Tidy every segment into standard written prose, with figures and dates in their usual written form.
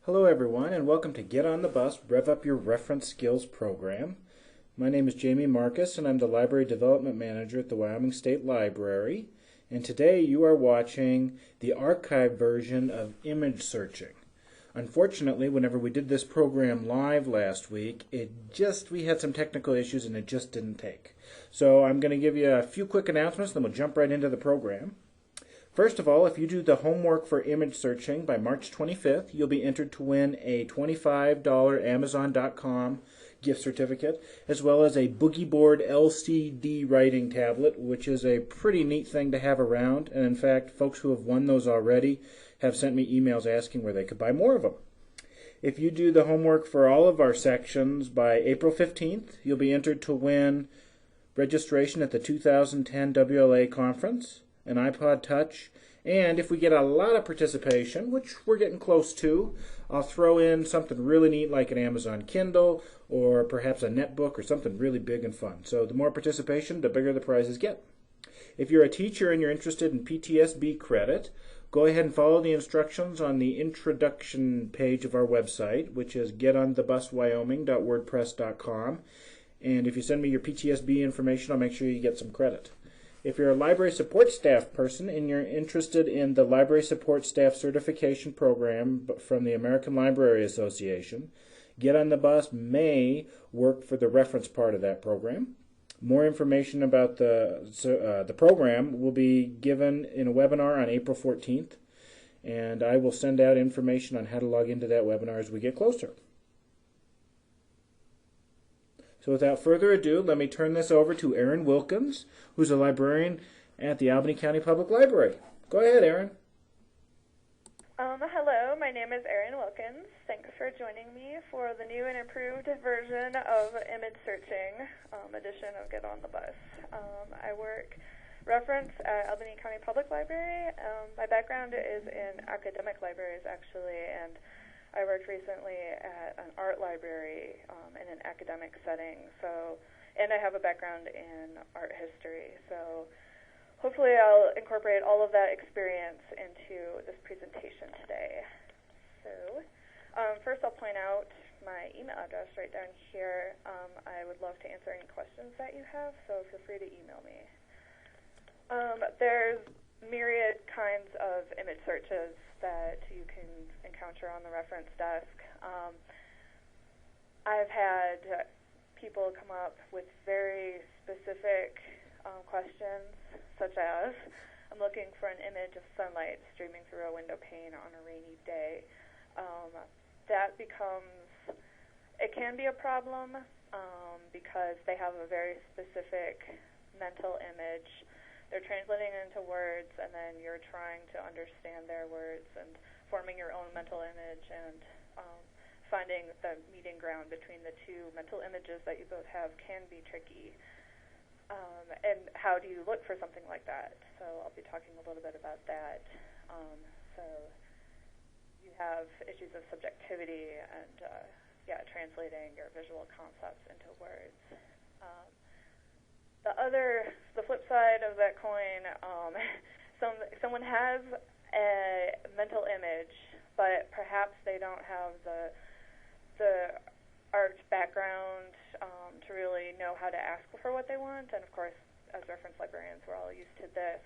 Hello everyone and welcome to Get on the Bus, Rev Up Your Reference Skills program. My name is Jamie Marcus and I'm the Library Development Manager at the Wyoming State Library. And today you are watching the archived version of image searching. Unfortunately, whenever we did this program live last week, we had some technical issues and it just didn't take. So I'm going to give you a few quick announcements, then we'll jump right into the program. First of all, if you do the homework for image searching by March 25th, you'll be entered to win a $25 Amazon.com gift certificate, as well as a Boogie Board LCD writing tablet, which is a pretty neat thing to have around. And in fact, folks who have won those already have sent me emails asking where they could buy more of them. If you do the homework for all of our sections by April 15th, you'll be entered to win registration at the 2010 WLA conference, an iPod Touch, and if we get a lot of participation, which we're getting close to, I'll throw in something really neat like an Amazon Kindle or perhaps a netbook or something really big and fun. So the more participation, the bigger the prizes get. If you're a teacher and you're interested in PTSB credit, go ahead and follow the instructions on the introduction page of our website, which is getontheBusWyoming.wordpress.com. And if you send me your PTSB information, I'll make sure you get some credit. If you're a library support staff person and you're interested in the Library Support Staff Certification Program from the American Library Association, Get on the Bus may work for the reference part of that program. More information about the program will be given in a webinar on April 14th, and I will send out information on how to log into that webinar as we get closer. So without further ado, let me turn this over to Erin Wilkins, who's a librarian at the Albany County Public Library. Go ahead, Erin. Hello, my name is Erin Wilkins. Thanks for joining me for the new and improved version of image searching edition of Get on the Bus. I work reference at Albany County Public Library. My background is in academic libraries, actually, and I worked recently at an art library in an academic setting, and I have a background in art history, so hopefully I'll incorporate all of that experience into this presentation today. So first I'll point out my email address right down here. I would love to answer any questions that you have, so feel free to email me. There's myriad kinds of image searches that you can encounter on the reference desk. I've had people come up with very specific questions, such as, I'm looking for an image of sunlight streaming through a window pane on a rainy day. That it can be a problem because they have a very specific mental image. They're translating it into words, and then you're trying to understand their words and forming your own mental image and finding the meeting ground between the two mental images that you both have can be tricky. And how do you look for something like that? So I'll be talking a little bit about that. So you have issues of subjectivity and translating your visual concepts into words. The flip side of that coin, someone has a mental image, but perhaps they don't have the art background to really know how to ask for what they want. And of course, as reference librarians, we're all used to this.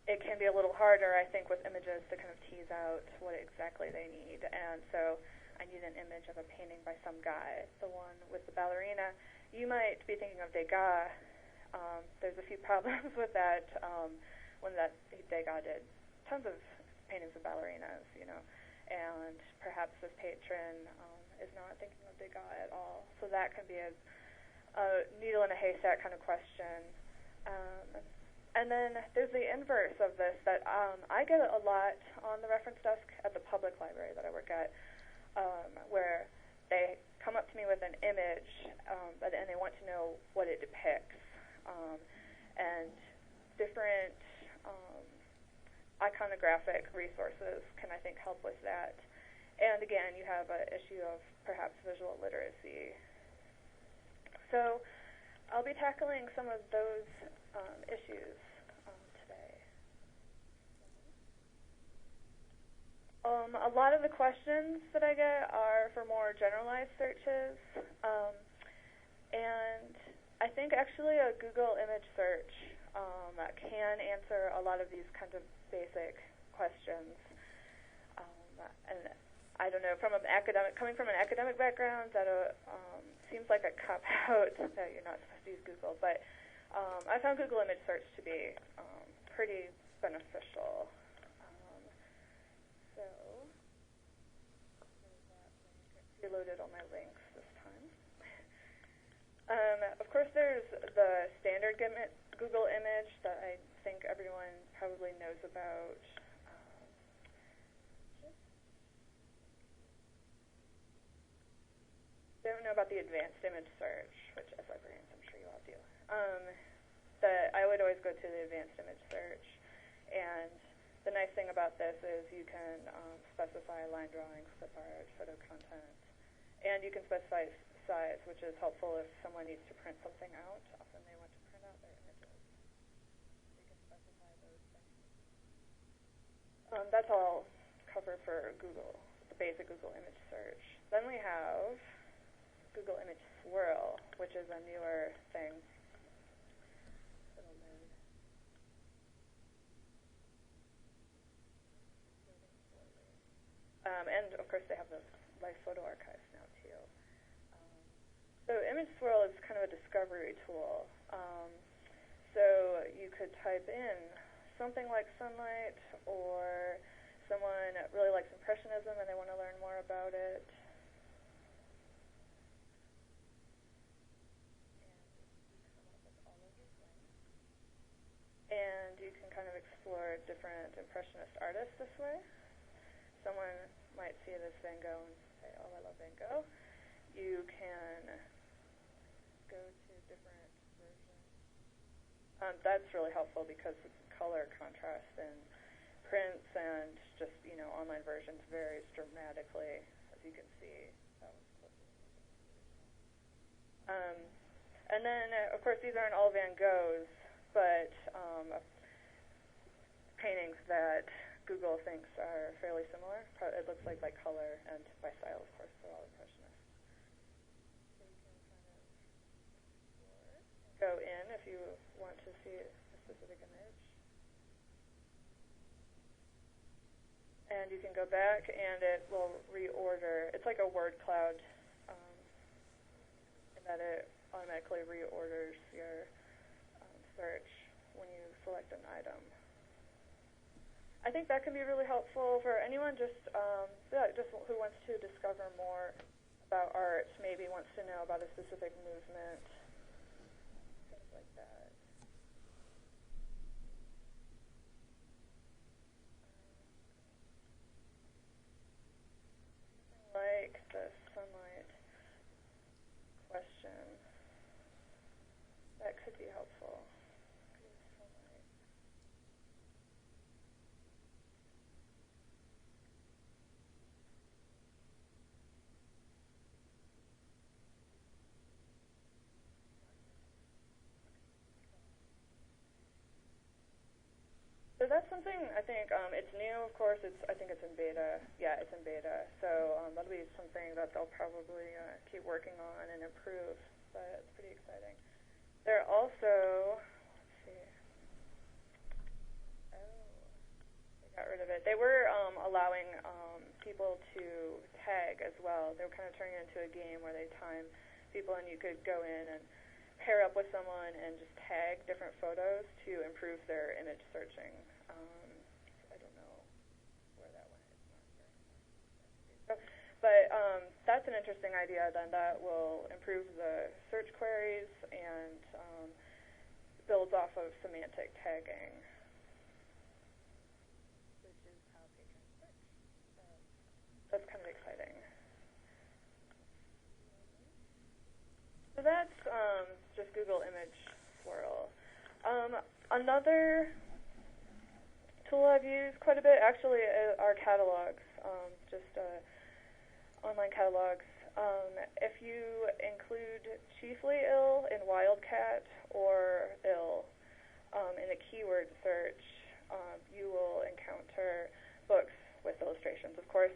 It can be a little harder, I think, with images to kind of tease out what exactly they need. And so I need an image of a painting by some guy. The one with the ballerina, you might be thinking of Degas. There's a few problems with that. When Degas did tons of paintings of ballerinas, and perhaps this patron is not thinking of Degas at all. So that can be a needle in a haystack kind of question. And then there's the inverse of this that I get a lot on the reference desk at the public library that I work at, where they come up to me with an image, and they want to know what it depicts. And different iconographic resources can, I think, help with that. And again, you have an issue of perhaps visual literacy. So I'll be tackling some of those issues today. lot of the questions that I get are for more generalized searches, and I think actually a Google image search can answer a lot of these kinds of basic questions. And I don't know, coming from an academic background, that seems like a cop-out that you're not supposed to use Google, but I found Google image search to be pretty beneficial. So, reloaded all my links this time. Of course, there's the standard Google image that I think everyone probably knows about. Don't know about the advanced image search, which as librarians I'm sure you all do. I would always go to the advanced image search, and the nice thing about this is you can specify line drawings, clip art, photo content, and you can specify size, which is helpful if someone needs to print something out. Often they want to print out their images. You can specify those things. That's all covered for Google, the basic Google image search. Then we have Google Image Swirl, which is a newer thing. And of course they have the live photo archives now too. So Image Swirl is kind of a discovery tool. So you could type in something like sunlight, or someone really likes Impressionism and they want to learn more about it. And you can kind of explore different Impressionist artists this way. Someone might see this Van Gogh and say, oh, I love Van Gogh. You can go to different versions. That's really helpful because it's color contrast in prints, and just, online versions varies dramatically, as you can see. And then, of course, these aren't all Van Goghs, but paintings that Google thinks are fairly similar. It looks like by color and by style, of course, they're all Impressionist. So you can kind of go in if you want to see a specific image. And you can go back and it will reorder. It's like a word cloud in that it automatically reorders your search when you select an item. I think that can be really helpful for anyone just who wants to discover more about art, maybe wants to know about a specific movement, things like that. Like the sunlight question, that could be helpful. So that's something I think it's new. Of course, I think it's in beta. Yeah, it's in beta. So that'll be something that they'll probably keep working on and improve. But it's pretty exciting. They're also, let's see. Oh, they got rid of it. They were allowing people to tag as well. They were kind of turning it into a game where they time people, and you could go in and pair up with someone and just tag different photos to improve their image searching. I don't know where that one is. But that's an interesting idea. Then that will improve the search queries and builds off of semantic tagging, which is how patrons search. That's kind of exciting. So that's just Google Image Swirl. Another tool I've used quite a bit actually are catalogs, just online catalogs. If you include chiefly ill in Wildcat or ill in a keyword search, you will encounter books with illustrations. Of course,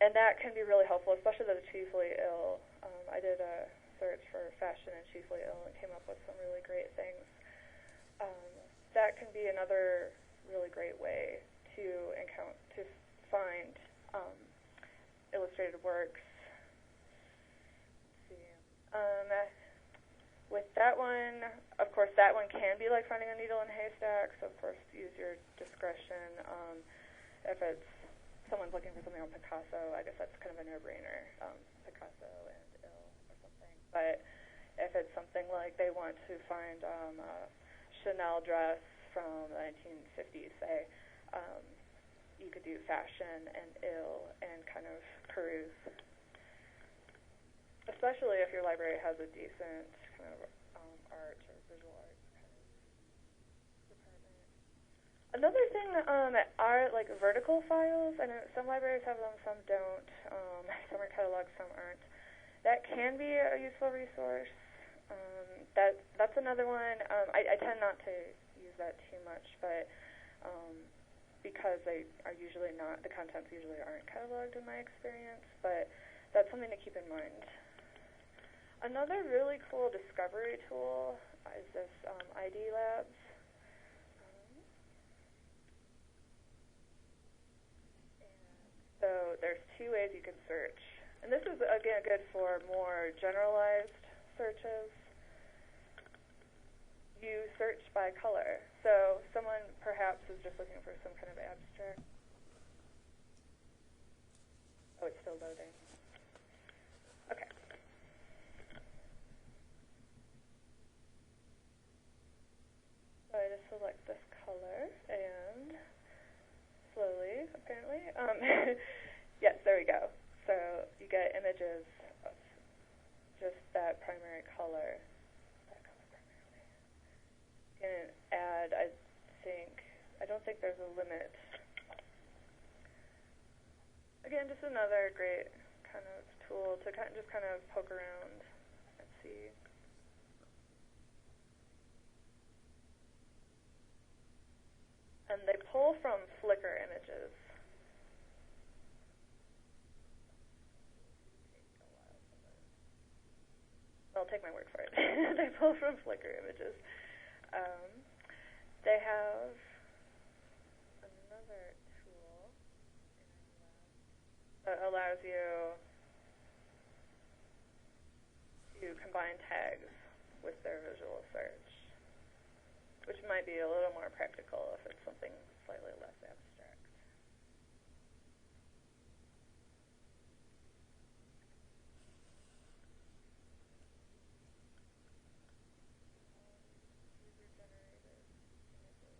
and that can be really helpful, especially the chiefly ill. I did a search for fashion and chiefly ill and came up with some really great things. That can be another really great way to find illustrated works. Let's see. With that one, of course, that one can be like finding a needle in a haystack, so of course use your discretion. If it's someone's looking for something on Picasso, I guess that's kind of a no-brainer, Picasso and ill or something. But if it's something like they want to find a Chanel dress from the 1950s, say, you could do fashion and ill and kind of peruse. Especially if your library has a decent kind of art or visual arts kind of department. Another thing are like vertical files. I know some libraries have them, some don't. Some are cataloged, some aren't. That can be a useful resource. That's another one. I tend not to use that too much, but because they are usually not, the contents usually aren't cataloged in my experience, but that's something to keep in mind. Another really cool discovery tool is this ID Labs. So there's two ways you can search. And this is, again, good for more generalized searches. You search by color. So someone perhaps is just looking for some kind of abstract. Oh, it's still loading. Okay. So I just select this color and slowly, apparently. Yes, there we go. So you get images of just that primary color. That color primarily. You can add, I don't think there's a limit. Again, just another great kind of tool to just kind of poke around and see. And they pull from Flickr images. I'll take my word for it. They pull from Flickr images. They have another tool that allows you to combine tags with their visual search, which might be a little more practical if it's something slightly less abstract. User-generated images.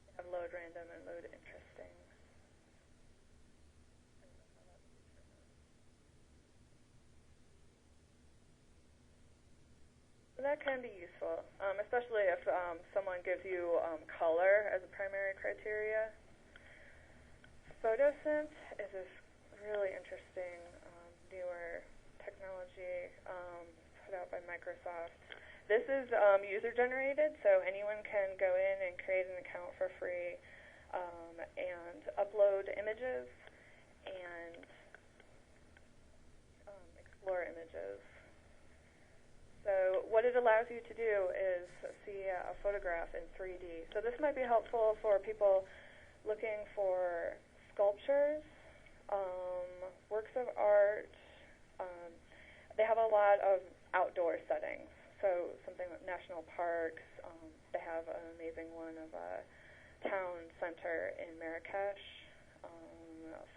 They have load random and load interesting. That can be useful, especially if someone gives you color as a primary criteria. PhotoSynth is this really interesting newer technology put out by Microsoft. This is user-generated, so anyone can go in and create an account for free and upload images and explore images. So what it allows you to do is see a photograph in 3D. So this might be helpful for people looking for sculptures, works of art. They have a lot of outdoor settings. So something like national parks. They have an amazing one of a town center in Marrakesh,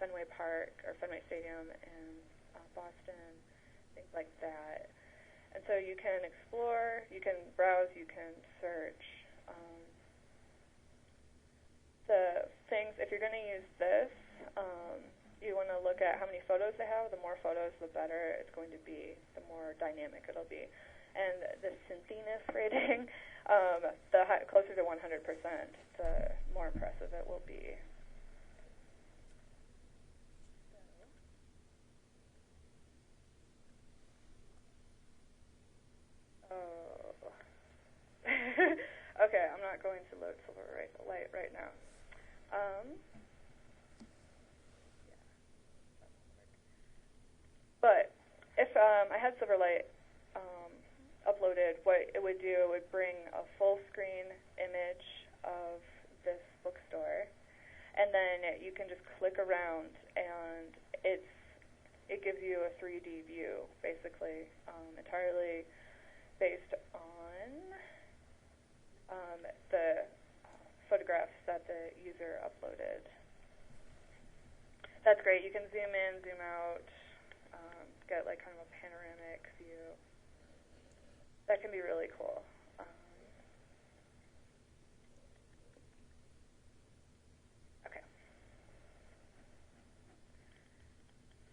Fenway Park or Fenway Stadium in Boston, things like that. And so you can explore, you can browse, you can search. The things, if you're going to use this, you want to look at how many photos they have. The more photos, the better it's going to be, the more dynamic it'll be. And the synthiness rating, closer to 100%, the more impressive it will be. not going to load Silverlight right now. But if I had Silverlight uploaded, what it would do, it would bring a full screen image of this bookstore, and then you can just click around, and it gives you a 3D view, basically, entirely based on the photographs that the user uploaded. That's great. You can zoom in, zoom out, get like kind of a panoramic view. That can be really cool. Okay.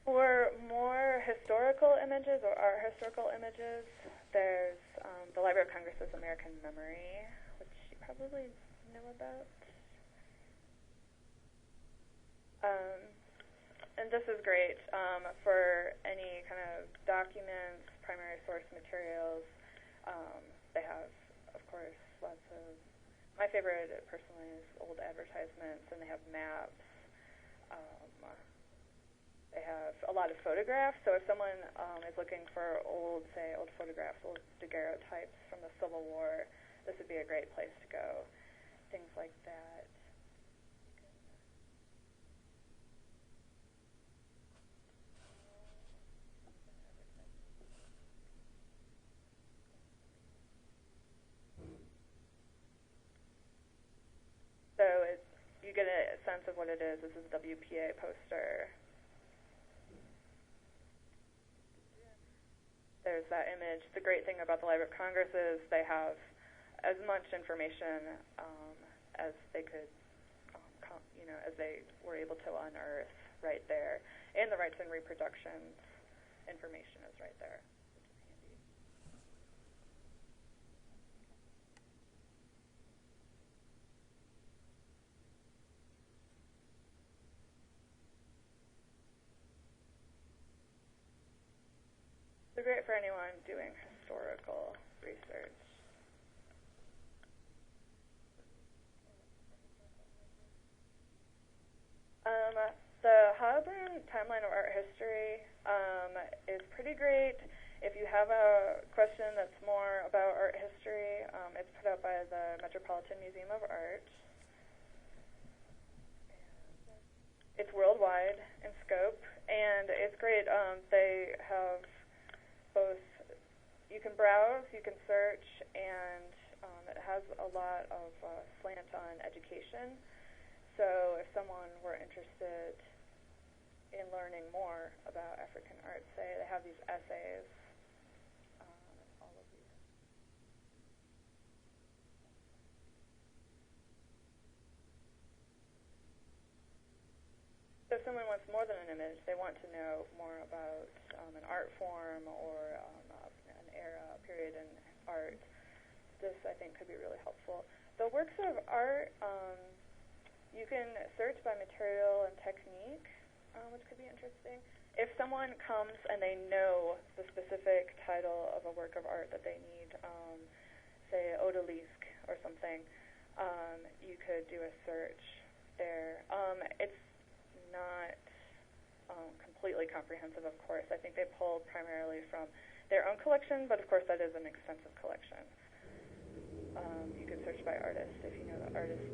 For more historical images or art historical images, there's the Library of Congress's American Memory, which you probably know about. And this is great for any kind of documents, primary source materials. They have, of course, lots of, my favorite personally is old advertisements, and they have maps. They have a lot of photographs, so if someone is looking for old photographs, old daguerreotypes from the Civil War, this would be a great place to go. Things like that. So you get a sense of what it is. This is a WPA poster. There's that image. The great thing about the Library of Congress is they have as much information as they could, as they were able to unearth right there. And the rights and reproductions information is right there, which is handy. So great for anyone doing historical research. The Hobron Timeline of Art History is pretty great. If you have a question that's more about art history, it's put out by the Metropolitan Museum of Art. It's worldwide in scope, and it's great. They have both, you can browse, you can search, and it has a lot of slant on education. So if someone were interested in learning more about African art, say, they have these essays, all of these. So if someone wants more than an image, they want to know more about an art form or an era, a period in art, this, I think, could be really helpful. The works of art, you can search by material and technique, which could be interesting. If someone comes and they know the specific title of a work of art that they need, say odalisque or something, you could do a search there. It's not completely comprehensive, of course. I think they pull primarily from their own collection, but of course that is an extensive collection. You could search by artist if you know the artist.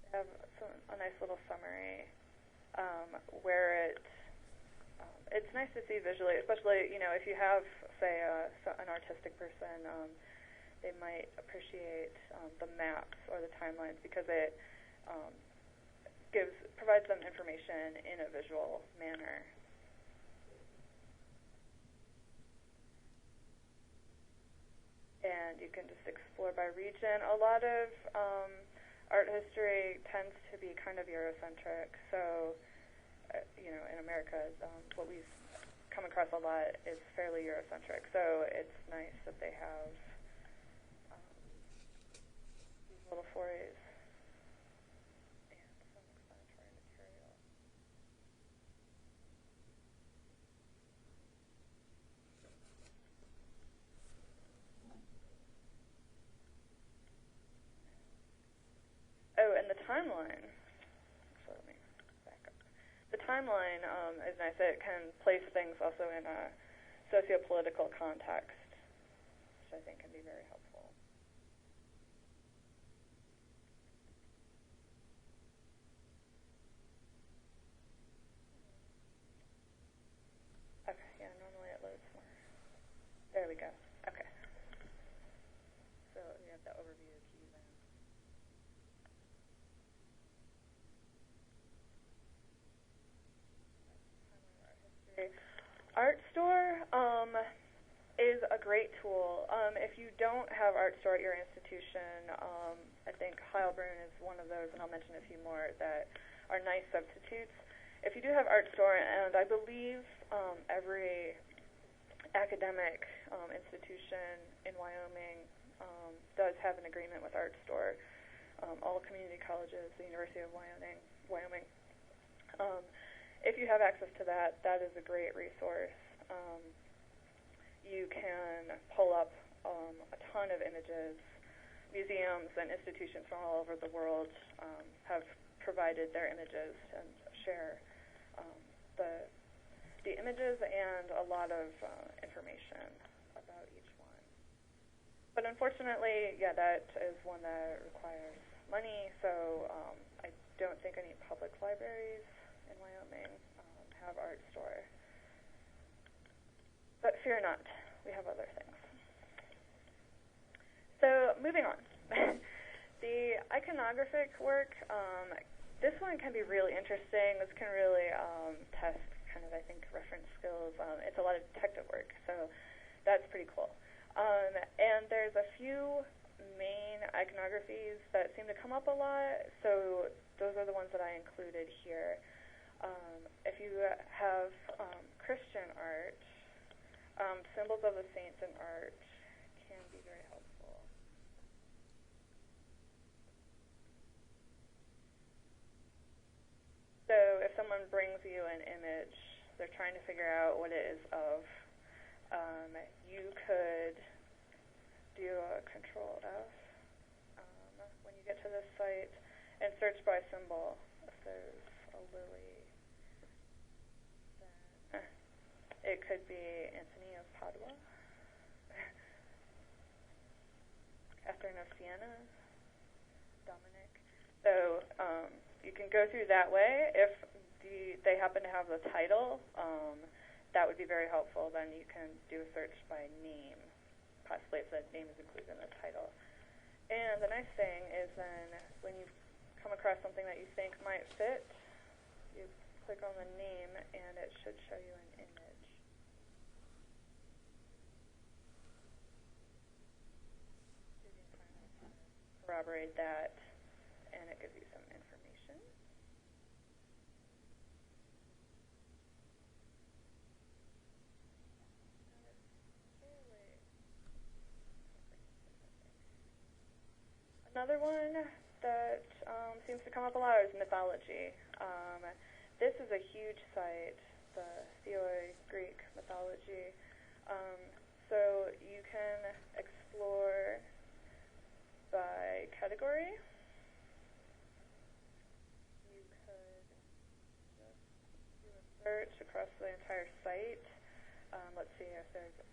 Have a nice little summary where it's nice to see visually, especially if you have, say, an artistic person, they might appreciate the maps or the timelines because it provides them information in a visual manner. And you can just explore by region. A lot of art history tends to be kind of Eurocentric, so in America, what we've come across a lot is fairly Eurocentric, so it's nice that they have these little forays and some explanatory material. Oh, and the timeline. So let me back up. The timeline is nice. It can place things also in a socio-political context, which I think can be very helpful. Okay, yeah, normally it loads more. There we go. Okay. So we have the overview key then. Art Store is a great tool. If you don't have Art Store at your institution, I think Heilbrunn is one of those, and I'll mention a few more that are nice substitutes. If you do have Art Store, and I believe every academic institution in Wyoming does have an agreement with Art Store, all community colleges, the University of Wyoming. If you have access to that, that is a great resource. You can pull up a ton of images. Museums and institutions from all over the world have provided their images and share the images and a lot of information about each one. But unfortunately, yeah, that is one that requires money, so I don't think any public libraries in Wyoming have Art Store. But fear not, we have other things. So moving on. The iconographic work, this one can be really interesting. This can really test kind of, I think, reference skills. It's a lot of detective work, so that's pretty cool. And there's a few main iconographies that seem to come up a lot, so those are the ones that I included here. If you have Christian art, symbols of the saints in art can be very helpful. So if someone brings you an image, they're trying to figure out what it is of, you could do a Control F when you get to this site and search by symbol. If there's a lily, then it could be Anthony of Padua, Catherine of Siena, Dominic. So you can go through that way. If they happen to have the title, that would be very helpful. Then you can do a search by name, possibly if the name is included in the title. And the nice thing is then when you come across something that you think might fit, you click on the name and it should show you an image. You can kind of corroborate that, and it gives you some information. Another one that seems to come up a lot is mythology. This is a huge site, the Theoi Greek mythology. So you can explore by category. You could just do a search across the entire site. Let's see if there's a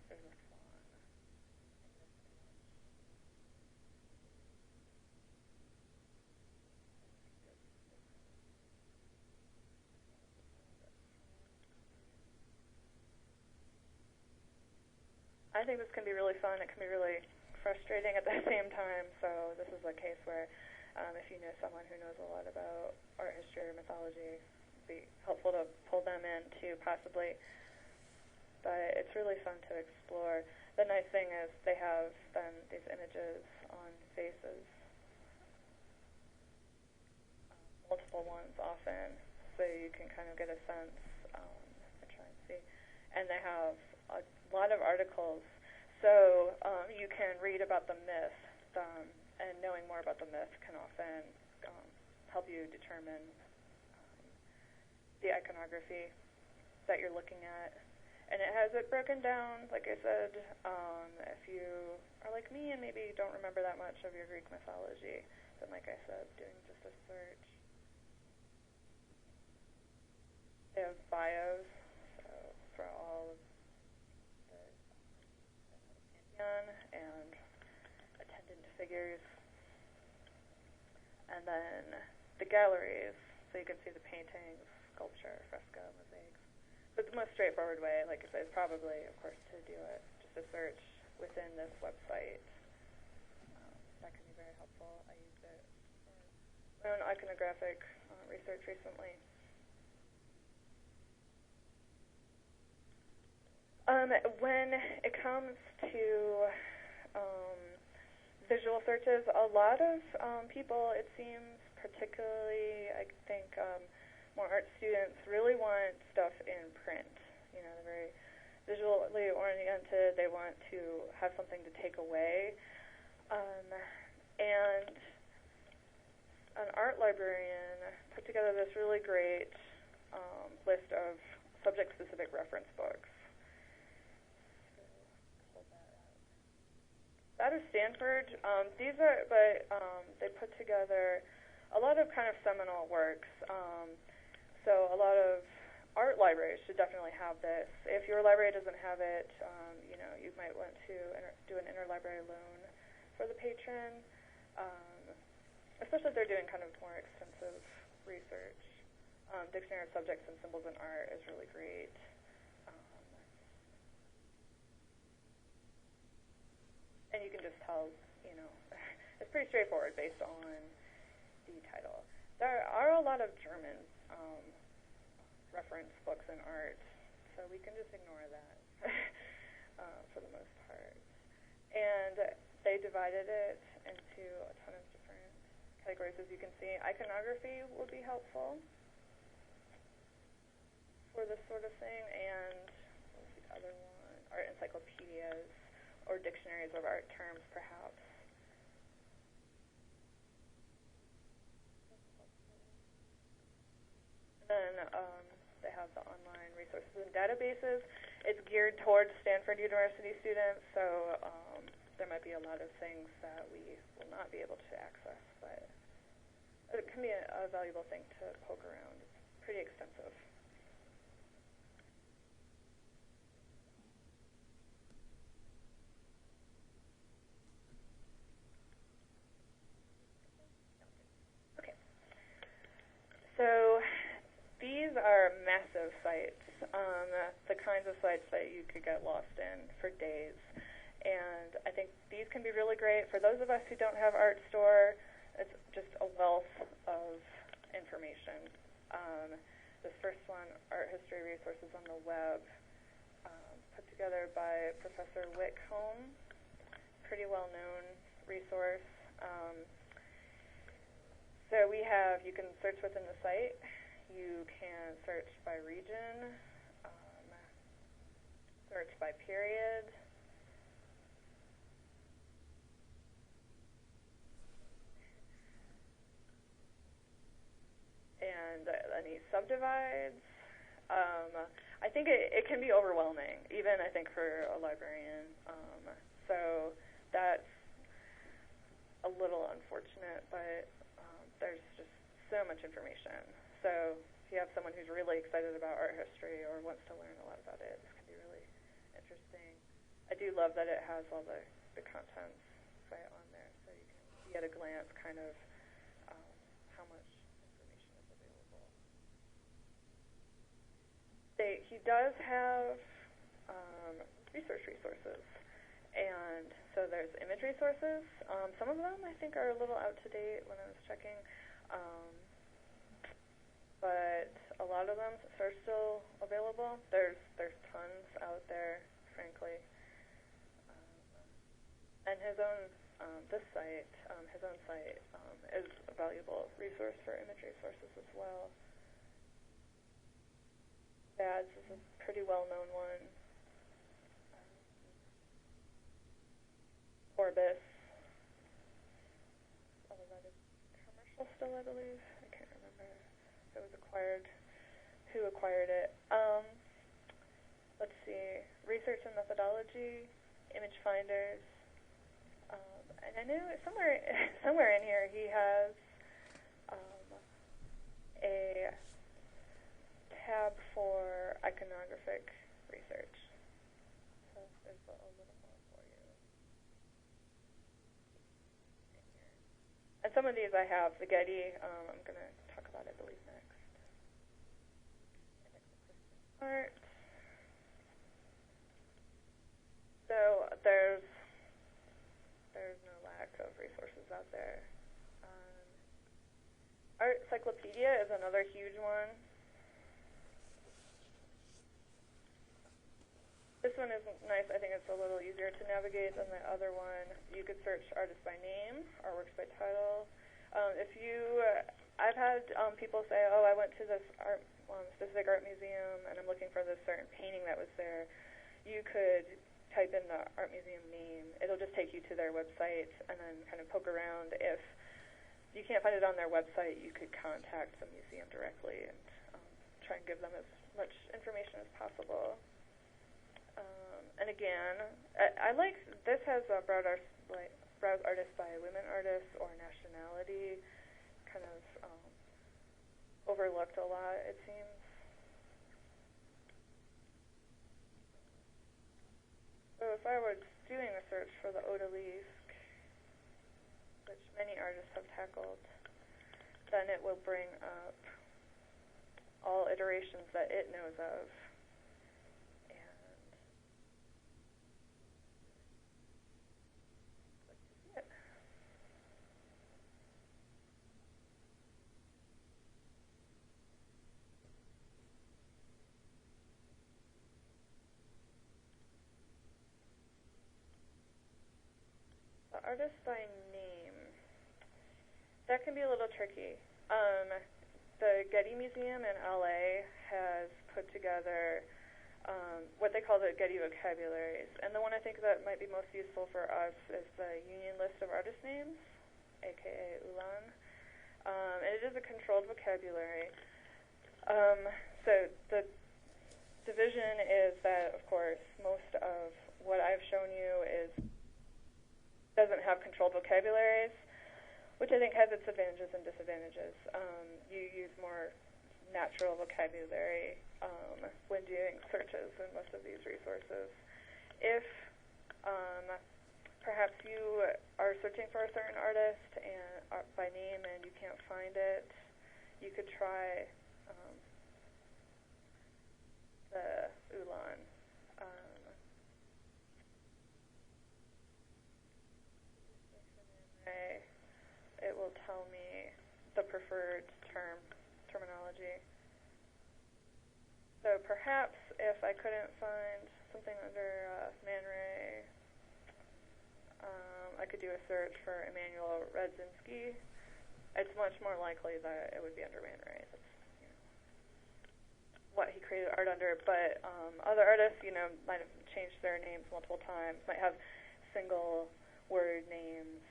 I think this can be really fun. It can be really frustrating at the same time. So this is a case where if you know someone who knows a lot about art history or mythology, it'd be helpful to pull them in too, possibly. But it's really fun to explore. The nice thing is they have then these images on faces, multiple ones often, so you can kind of get a sense and try and see. and they have a lot of articles. So you can read about the myth, and knowing more about the myth can often help you determine the iconography that you're looking at. And it has it broken down, like I said, if you are like me and maybe don't remember that much of your Greek mythology, then like I said, doing just a search. They have bios, so for all of the pantheon and attendant figures. And then the galleries, so you can see the paintings, sculpture, fresco, mosaics. But the most straightforward way, like I said, is probably, of course, to do it, just a search within this website. That can be very helpful. I used it for my own iconographic research recently. When it comes to visual searches, a lot of people, it seems, particularly, I think, more art students, really want stuff in print. You know, they're very visually oriented. They want to have something to take away. And an art librarian put together this really great list of subject-specific reference books. Out of Stanford, they put together a lot of kind of seminal works. So a lot of art libraries should definitely have this. If your library doesn't have it, you might want to do an interlibrary loan for the patron, especially if they're doing kind of more extensive research. Dictionary of Subjects and Symbols in Art is really great. And you can just tell, it's pretty straightforward based on the title. There are a lot of German reference books in art, so we can just ignore that for the most part. And they divided it into a ton of different categories, as you can see. Iconography would be helpful for this sort of thing, and what was the other one? Art encyclopedias, or dictionaries of art terms, perhaps. And then they have the online resources and databases. It's geared towards Stanford University students, so there might be a lot of things that we will not be able to access, but it can be a valuable thing to poke around. It's pretty extensive. So these are massive sites, the kinds of sites that you could get lost in for days. And I think these can be really great. For those of us who don't have ArtStore, it's just a wealth of information. This first one, Art History Resources on the Web, put together by Professor Wickholm, pretty well-known resource. So you can search within the site. You can search by region, search by period, and any subdivides. I think it can be overwhelming, even I think for a librarian. So that's a little unfortunate, but there's just so much information. So if you have someone who's really excited about art history or wants to learn a lot about it, this can be really interesting. I do love that it has all the contents right on there, so you can see at a glance kind of how much information is available. He does have research resources. And so there's image resources. Some of them I think are a little out to date when I was checking, but a lot of them are still available. There's tons out there, frankly. And his own site is a valuable resource for image resources as well. Bads is a pretty well-known one. Orbis. Although that is commercial still, I believe. I can't remember if it was acquired, who acquired it. Let's see, research and methodology, image finders, and I knew somewhere in here he has a tab for iconographic research. So there's a little more for you. And some of these I have. The Getty, I'm going to talk about, I believe, next. Art. So there's no lack of resources out there. Art Cyclopedia is another huge one. This one is nice. I think it's a little easier to navigate than the other one. You could search artist by name, artworks by title. I've had people say, oh, I went to this specific art museum and I'm looking for this certain painting that was there. You could type in the art museum name. It'll just take you to their website and then kind of poke around. If you can't find it on their website, you could contact the museum directly and try and give them as much information as possible. And again, I like this has browse artists by women artists or nationality, kind of overlooked a lot, it seems. So if I were doing a search for the odalisque, which many artists have tackled, then it will bring up all iterations that it knows of. Artist by name. That can be a little tricky. The Getty Museum in LA has put together what they call the Getty vocabularies. And the one I think that might be most useful for us is the Union List of Artist Names, aka ULAN. And it is a controlled vocabulary. So the division is that, of course, most of what I've shown you doesn't have controlled vocabularies, which I think has its advantages and disadvantages. You use more natural vocabulary when doing searches in most of these resources. If perhaps you are searching for a certain artist and by name and you can't find it, you could try the ULAN. It will tell me the preferred terminology. So perhaps if I couldn't find something under Man Ray, I could do a search for Emanuel Radzinski. It's much more likely that it would be under Man Ray. That's what he created art under. But other artists, might have changed their names multiple times, might have single word names.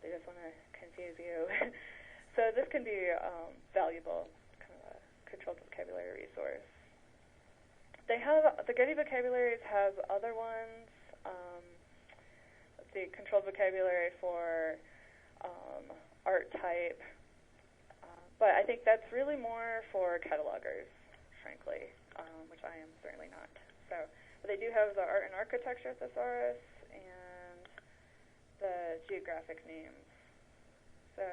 They just want to confuse you. So this can be valuable, kind of a controlled vocabulary resource. The Getty vocabularies has other ones. Let's see, controlled vocabulary for art type. But I think that's really more for catalogers, frankly, which I am certainly not. So, but they do have the art and architecture thesaurus and the geographic names. So,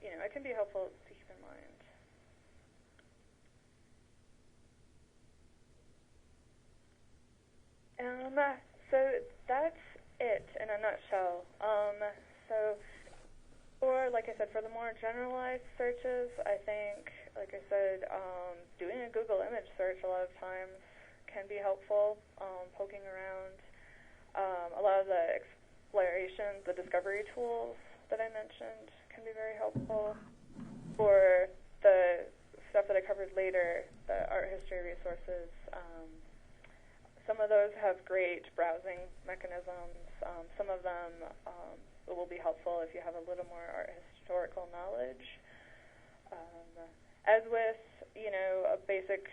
it can be helpful to keep in mind. So that's it in a nutshell. Like I said, for the more generalized searches, I think, like I said, doing a Google image search a lot of times can be helpful, poking around. A lot of the exploration, the discovery tools that I mentioned can be very helpful. For the stuff that I covered later, the art history resources, some of those have great browsing mechanisms. Some of them will be helpful if you have a little more art historical knowledge. As with, a basic,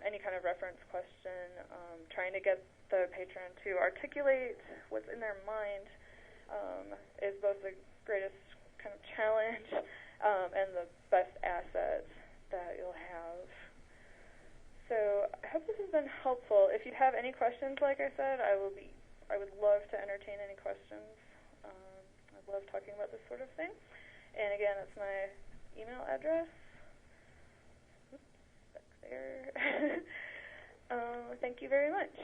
any kind of reference question, trying to get the patron to articulate what's in their mind is both the greatest kind of challenge and the best asset that you'll have. So I hope this has been helpful. If you have any questions, like I said, I would love to entertain any questions. I love talking about this sort of thing. And again, it's my email address. Oops, back there. Thank you very much.